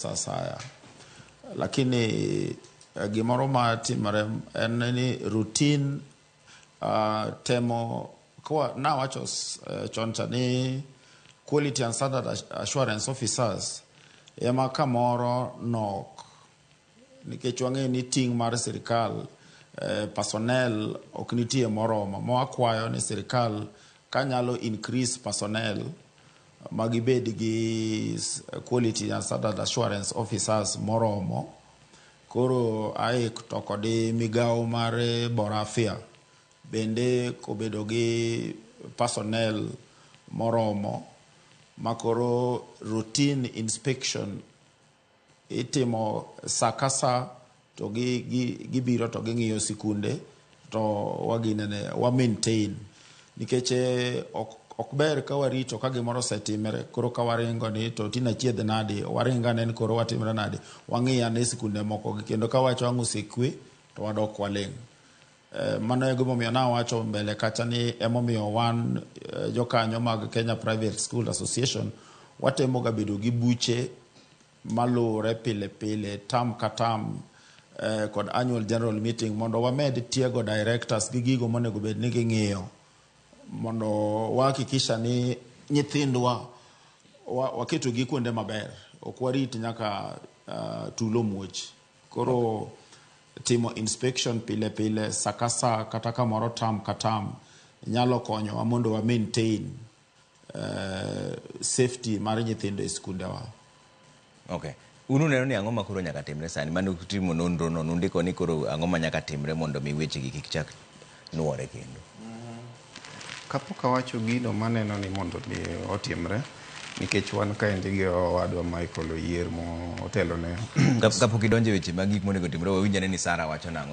Sasaya. Lakini gimoro ma timore en ni routine temo kwa na wacho choncha ni quality and standard assurance officers ema kamoro nok nikech wang'e ni ting' mar sirikal personnel ok nitie moromo mo akwayo ni sirikal kanyalo increase personnel magibed gi quality and standard assurance officers moromo koro ai to kodi migao mar borafia bende kobedo gi personnel moromo makoro routine inspection itimo sakasa to gibiro to ging'iyo sikunde to waginene wa maintain nikech ok ber ka warito ka gimoro setimere koro ka waringo ni to tina chiedh nadi waringa ne koro watimre nadi wang'iya ne sikunde moko kendo ka wacho ang'o sekwe to wadok waling mano ego momiyo na wacho mbele kacha ni emomiyo wan jokanyo mag Kenya Private School Association watemo ga bedo gi buche malure pile tam katam kod annual general meeting mondo wamed tiego directors gi gigo monego bed ni ging'iyo mondo wahakikisha ni nyithindwa waketo gi kuonde maber ok warit nyaka tulo muoch koro timo inspection pile sakasa kata kamoro tam katam nyalo konyo mondo wa maintain safety mar nyithindo e skundewa. Okay. Unu neno ni ang'o makoro nyaka timre sani mano timo nonro no ndiko ni koro ang'o ma nyaka timre mondo mi weche gi kik chak nuore kendo. Kapok awacho gino maneno ni mondo mi otimre nikech wan kaendi gi owadwa Michael Oyier mo otelo ne kapok idonje weche mag gik monego timre wawinjane ni Sara wacho nang'o